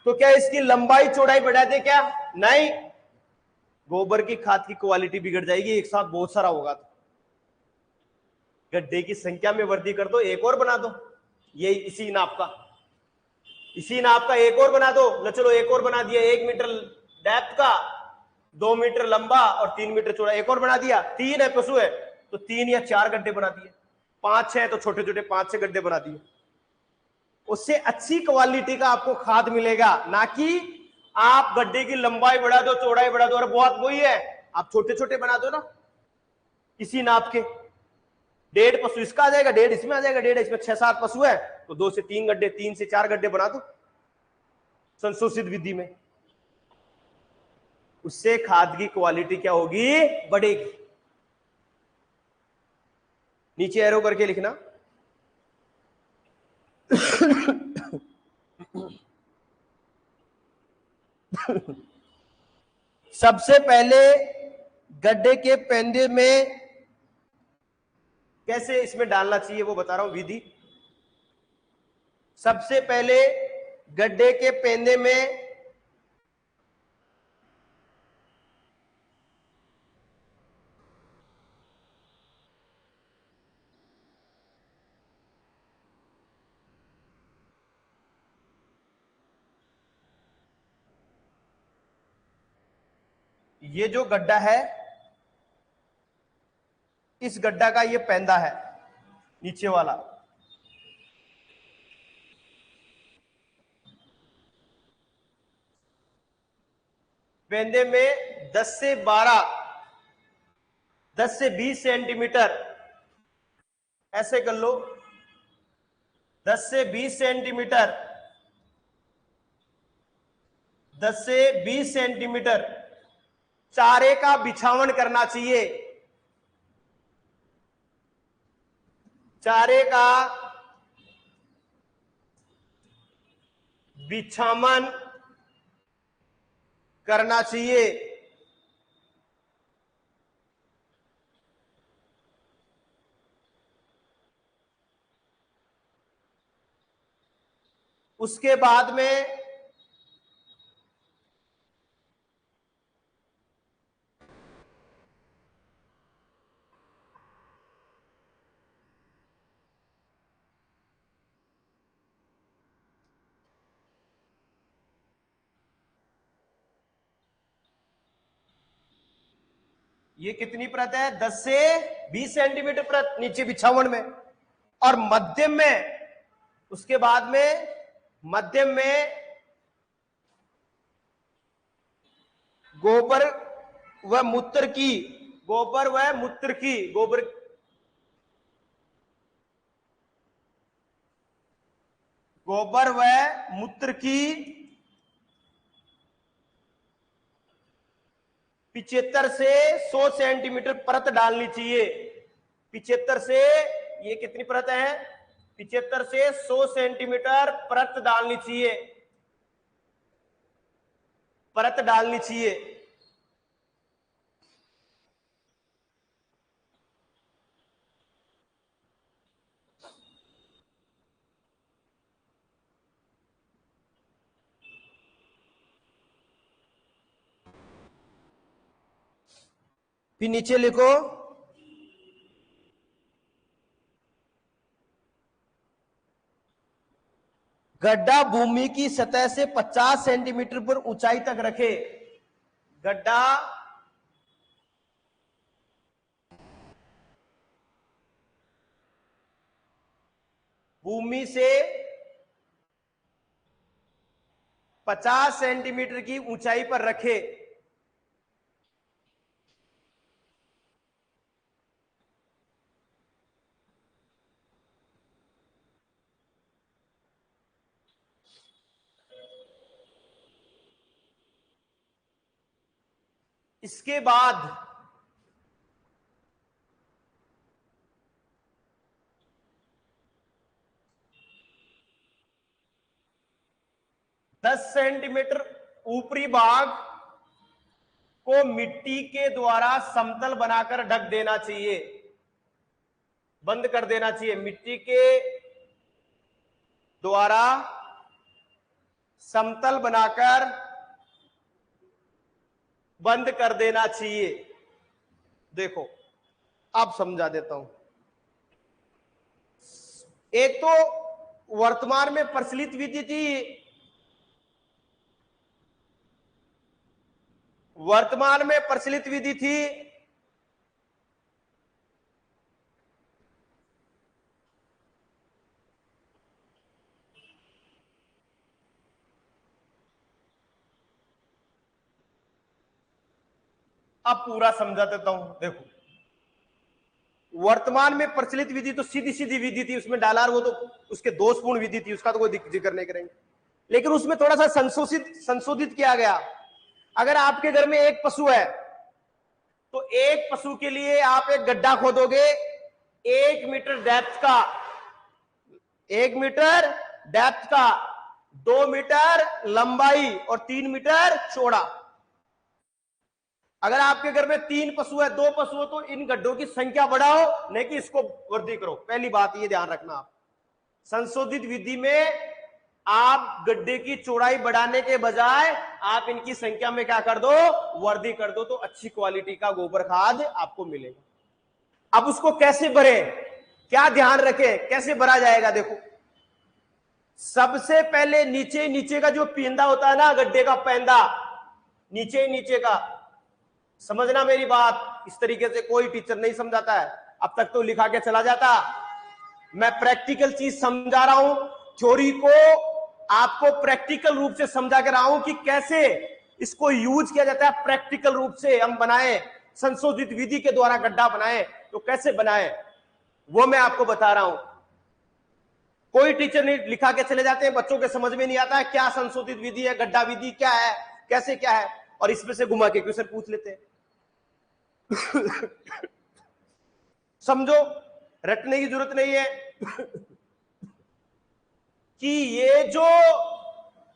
तो क्या इसकी लंबाई चौड़ाई बढ़ा दे क्या, नहीं, गोबर की खाद की क्वालिटी बिगड़ जाएगी, एक साथ बहुत सारा होगा। तो गड्ढे की संख्या में वृद्धि कर दो, एक और बना दो, ये इसी नाप का, इसी नाप का एक और बना दो। न चलो एक और बना दिया, 1 मीटर डेप्थ का, 2 मीटर लंबा और 3 मीटर चौड़ा, एक और बना दिया। 3 है पशु है तो 3 या 4 गड्ढे बना दिए, 5-6 तो छोटे छोटे 5-6 गड्ढे बना दिए। उससे अच्छी क्वालिटी का आपको खाद मिलेगा, ना कि आप गड्ढे की लंबाई बढ़ा दो, चौड़ाई बढ़ा दो, और बहुत वही है, आप छोटे छोटे बना दो ना इसी नाप के। 1.5 पशु इसका आ जाएगा, 1.5 इसमें आ जाएगा, 1.5 इसमें, 6-7 पशु है तो 2 से 3 गड्ढे, 3 से 4 गड्ढे बना दो संशोधित विधि में। उससे खाद की क्वालिटी क्या होगी, बढ़ेगी। नीचे एरो करके लिखना। सबसे पहले गड्ढे के पेंदे में कैसे इसमें डालना चाहिए वो बता रहा हूं विधि। सबसे पहले गड्ढे के पेंदे में ये जो गड्ढा है, इस गड्ढा का ये पेंदा है नीचे वाला। पेंदे में 10 से 12, 10 से 20 सेंटीमीटर, ऐसे कर लो, 10 से 20 सेंटीमीटर, 10 से 20 सेंटीमीटर चारे का बिछावन करना चाहिए। चारे का बिछावन करना चाहिए। उसके बाद में ये कितनी परत है? 10 से 20 सेंटीमीटर परत नीचे बिछावन में, और मध्यम में, उसके बाद में मध्यम में गोबर व मूत्र की, गोबर व मूत्र की, गोबर व मूत्र की 75 से 100 सेंटीमीटर परत डालनी चाहिए। 75 से, ये कितनी परत है? 75 से 100 सेंटीमीटर परत डालनी चाहिए, परत डालनी चाहिए। फिर नीचे लिखो, गड्ढा भूमि की सतह से 50 सेंटीमीटर पर ऊंचाई तक रखे। गड्ढा भूमि से 50 सेंटीमीटर की ऊंचाई पर रखे। इसके बाद दस सेंटीमीटर ऊपरी भाग को मिट्टी के द्वारा समतल बनाकर ढक देना चाहिए, बंद कर देना चाहिए। मिट्टी के द्वारा समतल बनाकर बंद कर देना चाहिए। देखो, अब समझा देता हूं। एक तो वर्तमान में प्रचलित विधि थी, वर्तमान में प्रचलित विधि थी अब पूरा समझा देता हूं। देखो, वर्तमान में प्रचलित विधि तो सीधी सीधी विधि थी, उसमें डालार वो तो उसके दोषपूर्ण विधि थी, उसका तो कोई जिक्र नहीं करेंगे। लेकिन उसमें थोड़ा सा संशोधित किया गया। अगर आपके घर में एक पशु है तो एक पशु के लिए आप एक गड्ढा खोदोगे 1 मीटर डेप्थ का, 1 मीटर डेप्थ का, 2 मीटर लंबाई और 3 मीटर चौड़ा। अगर आपके घर में 3 पशु है, 2 पशु हो, तो इन गड्ढों की संख्या बढ़ाओ, नहीं कि इसको वृद्धि करो। पहली बात ये ध्यान रखना। आप संशोधित विधि में आप गड्ढे की चौड़ाई बढ़ाने के बजाय आप इनकी संख्या में क्या कर दो, वृद्धि कर दो, तो अच्छी क्वालिटी का गोबर खाद आपको मिलेगा। अब उसको कैसे भरे, क्या ध्यान रखें, कैसे भरा जाएगा? देखो, सबसे पहले नीचे नीचे का जो पेंदा होता है ना, गड्ढे का पेंदा, नीचे नीचे का, समझना मेरी बात, इस तरीके से कोई टीचर नहीं समझाता है, अब तक तो लिखा के चला जाता। मैं प्रैक्टिकल चीज समझा रहा हूं, थ्योरी को आपको प्रैक्टिकल रूप से समझा के रहा हूं कि कैसे इसको यूज किया जाता है, प्रैक्टिकल रूप से हम बनाए, संशोधित विधि के द्वारा गड्ढा बनाए तो कैसे बनाए वो मैं आपको बता रहा हूं। कोई टीचर नहीं लिखा के चले जाते हैं, बच्चों के समझ में नहीं आता है क्या संशोधित विधि है, गड्ढा विधि क्या है, कैसे क्या है, और इसमें से घुमा के क्वेश्चन पूछ लेते हैं। समझो, रटने की जरूरत नहीं है कि ये जो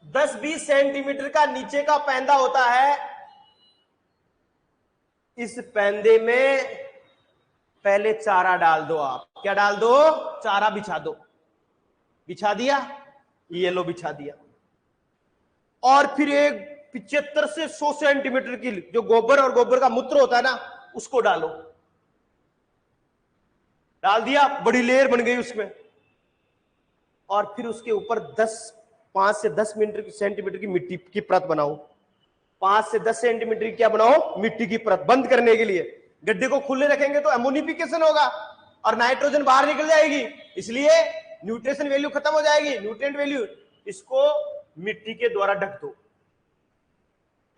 10-20 सेंटीमीटर का नीचे का पैंदा होता है, इस पैंदे में पहले चारा डाल दो। आप क्या डाल दो? चारा बिछा दो। बिछा दिया, ये लो बिछा दिया, और फिर एक 75 से 100 सेंटीमीटर की जो गोबर और गोबर का मूत्र होता है ना, उसको डालो। डाल दिया, बड़ी लेयर बन गई उसमें, और फिर उसके ऊपर 5 से 10 सेंटीमीटर की मिट्टी की परत बनाओ। 5 से 10 सेंटीमीटर की क्या बनाओ? मिट्टी की परत, बंद करने के लिए। गड्ढे को खुले रखेंगे तो एमोनिफिकेशन होगा और नाइट्रोजन बाहर निकल जाएगी, इसलिए न्यूट्रिशन वैल्यू खत्म हो जाएगी, न्यूट्रिएंट वैल्यू। इसको मिट्टी के द्वारा ढक दो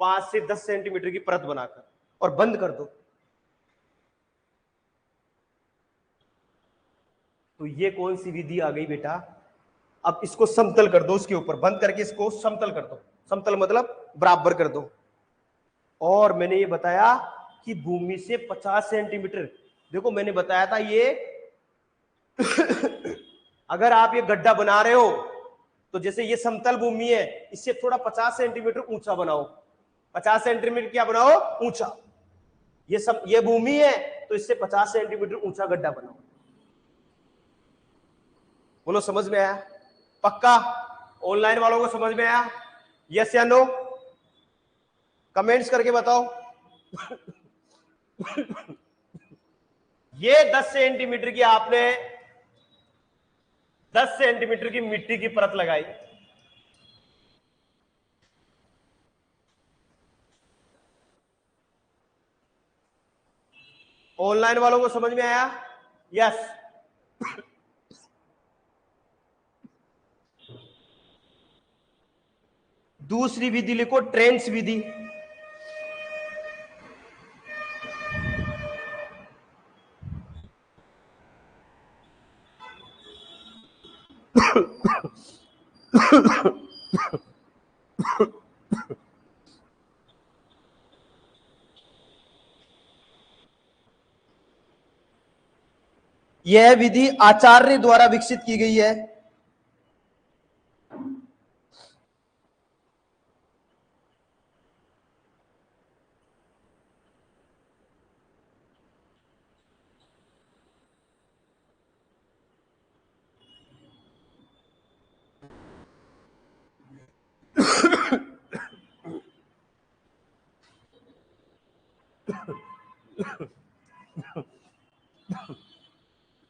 5 से 10 सेंटीमीटर की परत बनाकर, और बंद कर दो। तो ये कौन सी विधि आ गई बेटा? अब इसको समतल कर दो, उसके ऊपर बंद करके इसको समतल कर दो। समतल मतलब बराबर कर दो। और मैंने ये बताया कि भूमि से 50 सेंटीमीटर, देखो मैंने बताया था ये अगर आप ये गड्ढा बना रहे हो तो जैसे ये समतल भूमि है, इससे थोड़ा 50 सेंटीमीटर ऊंचा बनाओ। 50 सेंटीमीटर क्या बनाओ? ऊंचा। ये भूमि है तो इससे 50 सेंटीमीटर ऊंचा गड्ढा बनाओ। बोलो समझ में आया? पक्का? ऑनलाइन वालों को समझ में आया? यस या नो? कमेंट्स करके बताओ। ये 10 सेंटीमीटर की आपने 10 सेंटीमीटर की मिट्टी की परत लगाई। ऑनलाइन वालों को समझ में आया? यस। दूसरी विधि लिखो, ट्रेंच विधि। यह विधि आचार्य द्वारा विकसित की गई है।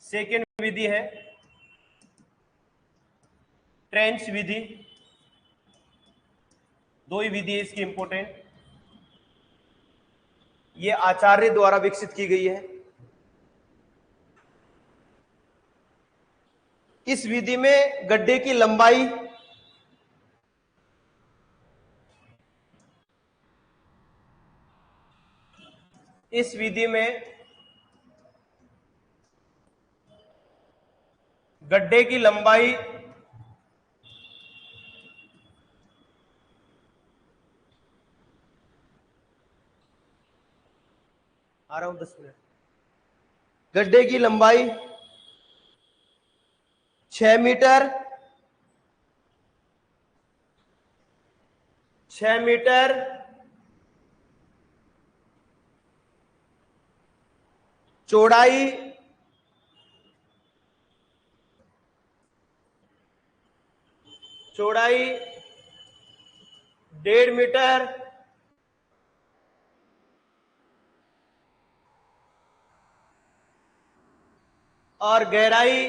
सेकेंड विधि है ट्रेंच विधि। दो ही विधि है इसकी इंपॉर्टेंट, ये आचार्य द्वारा विकसित की गई है। इस विधि में गड्ढे की लंबाई इस विधि में गड्ढे की लंबाई आ रहा हूं 10 मिनट। गड्ढे की लंबाई 6 मीटर, 6 मीटर, चौड़ाई चौड़ाई 1.5 मीटर और गहराई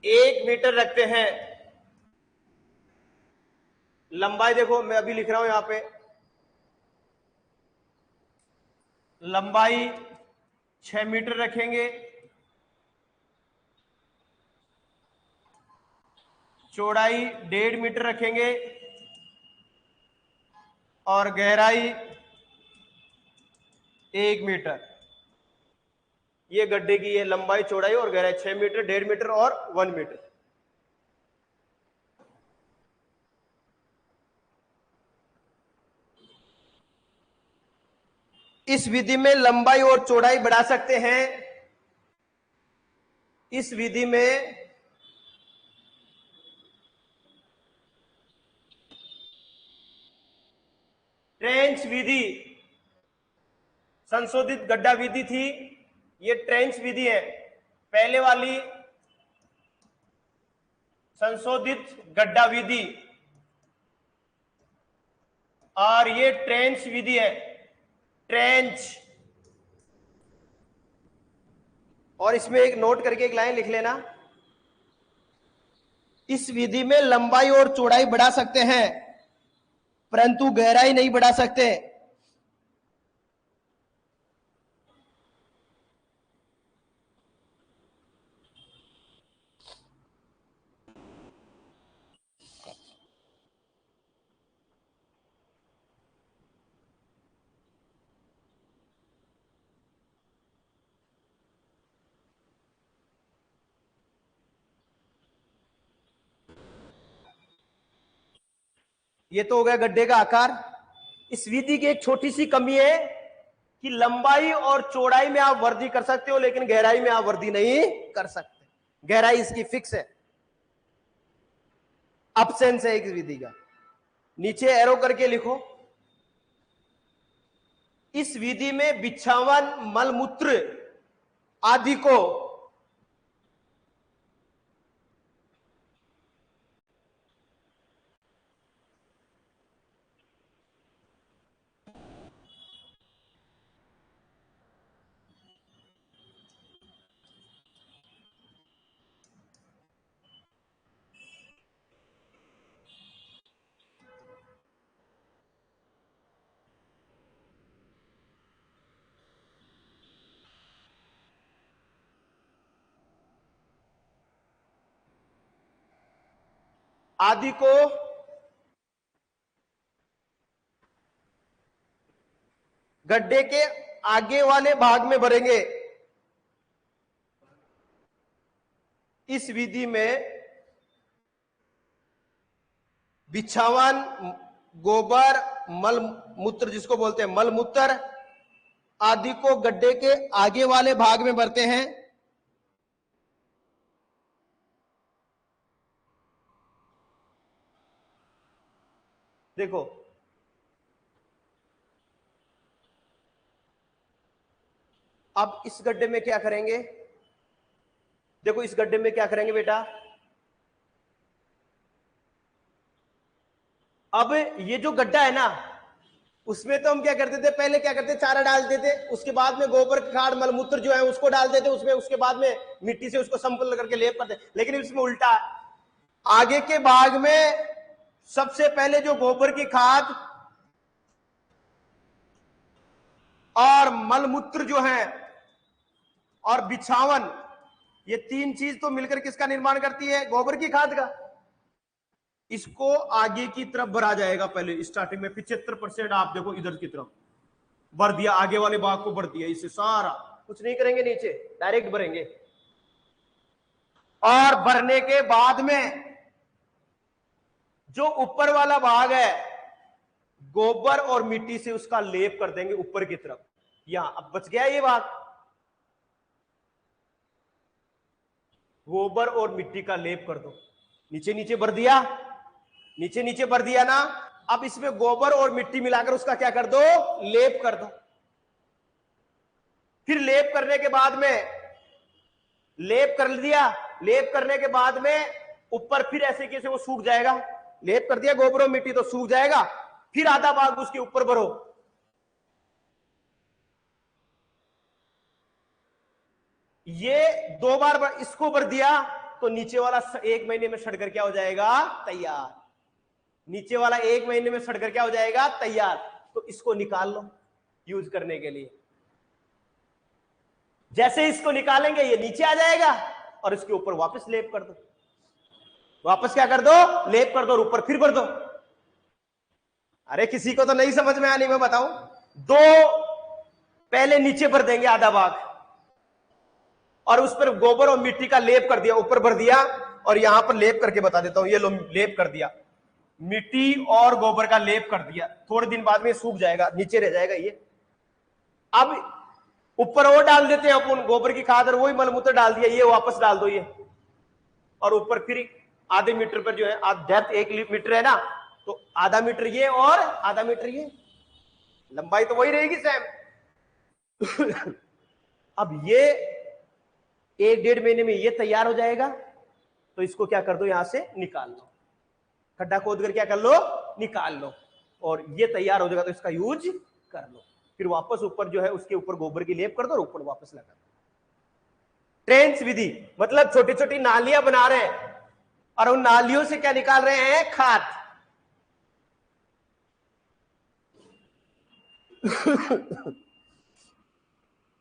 1 मीटर रखते हैं। लंबाई देखो, मैं अभी लिख रहा हूं यहां पे, लंबाई 6 मीटर रखेंगे, चौड़ाई 1.5 मीटर रखेंगे और गहराई 1 मीटर। ये गड्ढे की ये लंबाई, चौड़ाई और गहराई 6 मीटर, 1.5 मीटर और 1 मीटर। इस विधि में लंबाई और चौड़ाई बढ़ा सकते हैं। इस विधि में ट्रेंच विधि, संशोधित गड्ढा विधि थी, ये ट्रेंच विधि है। पहले वाली संशोधित गड्ढा विधि और ये ट्रेंच विधि है, ट्रेंच। और इसमें एक नोट करके एक लाइन लिख लेना, इस विधि में लंबाई और चौड़ाई बढ़ा सकते हैं परंतु गहराई नहीं बढ़ा सकते। ये तो हो गया गड्ढे का आकार। इस विधि की एक छोटी सी कमी है कि लंबाई और चौड़ाई में आप वृद्धि कर सकते हो लेकिन गहराई में आप वृद्धि नहीं कर सकते। गहराई इसकी फिक्स है, अब्सेंस है इस विधि का। नीचे एरो करके लिखो, इस विधि में बिछावन, मलमूत्र आदि को आदि को गड्ढे के आगे वाले भाग में भरेंगे। इस विधि में बिछावन, गोबर, मल मूत्र जिसको बोलते हैं मल मूत्र आदि को गड्ढे के आगे वाले भाग में भरते हैं। देखो, अब इस गड्ढे में क्या करेंगे, देखो इस गड्ढे में क्या करेंगे बेटा, अब ये जो गड्ढा है ना, उसमें तो हम क्या करते थे, पहले क्या करते, चारा डालते थे, उसके बाद में गोबर खाद मलमूत्र जो है उसको डाल देते उसमें, उसके बाद में मिट्टी से उसको संपल करके लेप करते। लेकिन इसमें उल्टा, आगे के भाग में सबसे पहले जो गोबर की खाद और मलमूत्र जो है और बिछावन, ये तीन चीज तो मिलकर किसका निर्माण करती है, गोबर की खाद का। इसको आगे की तरफ भरा जाएगा। पहले स्टार्टिंग में 75% आप देखो इधर की तरफ भर दिया, आगे वाले भाग को भर दिया, इससे सारा कुछ नहीं करेंगे, नीचे डायरेक्ट भरेंगे। और भरने के बाद में जो ऊपर वाला भाग है गोबर और मिट्टी से उसका लेप कर देंगे ऊपर की तरफ। यहां अब बच गया ये भाग, गोबर और मिट्टी का लेप कर दो, नीचे नीचे भर दिया, नीचे नीचे भर दिया ना। अब इसमें गोबर और मिट्टी मिलाकर उसका क्या कर दो, लेप कर दो। फिर लेप करने के बाद में लेप कर दिया, लेप करने के बाद में ऊपर फिर ऐसे कैसे वो सूख जाएगा, लेप कर दिया गोबर और मिट्टी तो सूख जाएगा, फिर आधा भाग उसके ऊपर भरो। ये 2 बार इसको भर दिया तो नीचे वाला 1 महीने में सड़कर क्या हो जाएगा, तैयार। नीचे वाला 1 महीने में सड़कर क्या हो जाएगा, तैयार। तो इसको निकाल लो यूज करने के लिए। जैसे इसको निकालेंगे ये नीचे आ जाएगा और इसके ऊपर वापस लेप कर दो, वापस क्या कर दो, लेप कर दो और ऊपर फिर भर दो। अरे किसी को तो नहीं समझ में आनी, मैं बताऊं। पहले नीचे भर देंगे आधा भाग और उस पर गोबर और मिट्टी का लेप कर दिया, ऊपर भर दिया। और यहां पर लेप करके बता देता हूं, ये लो लेप कर दिया, मिट्टी और गोबर का लेप कर दिया। थोड़े दिन बाद में सूख जाएगा, नीचे रह जाएगा ये। अब ऊपर और डाल देते हैं अपन गोबर की खाद और वही मलमूत्र डाल दिया, ये वापस डाल दो ये। और ऊपर फिर आधे मीटर पर जो है, डेप्थ 1 मीटर है ना, तो आधा मीटर ये और आधा मीटर ये, लंबाई तो वही रहेगी सेम। अब ये 1-1.5 महीने में ये तैयार हो जाएगा। तो इसको क्या कर दो, यहां से निकाल लो, खड्डा खोद कर क्या कर लो, निकाल लो, और ये तैयार हो जाएगा। तो इसका यूज कर लो, फिर वापस ऊपर जो है उसके ऊपर गोबर की लेप कर दो और ऊपर वापस लगा दो। ट्रेंच विधि मतलब छोटी छोटी नालियां बना रहे हैं और उन नालियों से क्या निकाल रहे हैं, खाद।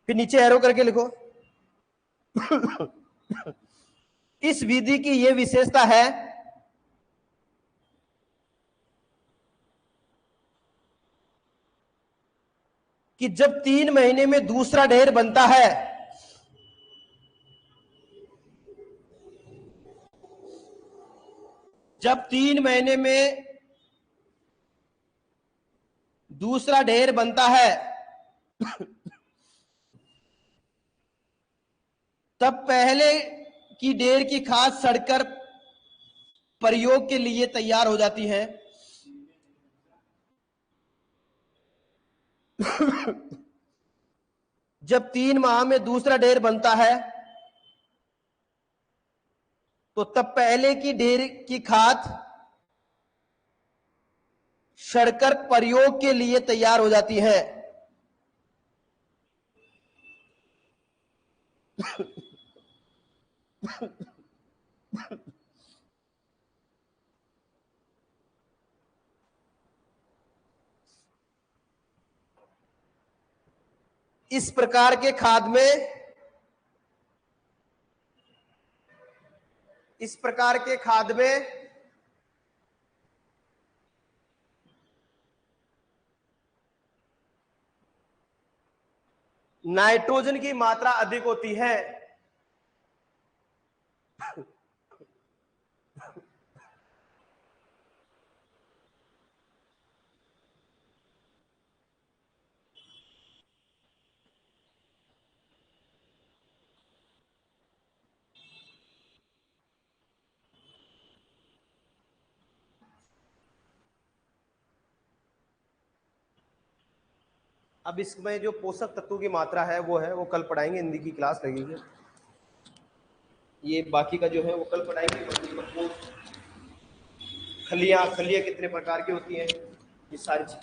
फिर नीचे एरो करके लिखो। इस विधि की यह विशेषता है कि जब 3 महीने में दूसरा ढेर बनता है, जब 3 महीने में दूसरा ढेर बनता है, तब पहले की ढेर की खाद सड़कर प्रयोग के लिए तैयार हो जाती है। जब 3 माह में दूसरा ढेर बनता है, तो तब पहले की ढेर की खाद सड़कर प्रयोग के लिए तैयार हो जाती है। इस प्रकार के खाद में, इस प्रकार के खाद में नाइट्रोजन की मात्रा अधिक होती है। अब इसमें जो पोषक तत्वों की मात्रा है वो कल पढ़ाएंगे, हिंदी की क्लास लगेगी। ये बाकी का जो है वो कल पढ़ाएंगे। खलियां कितने प्रकार की होती हैं, ये सारी चीज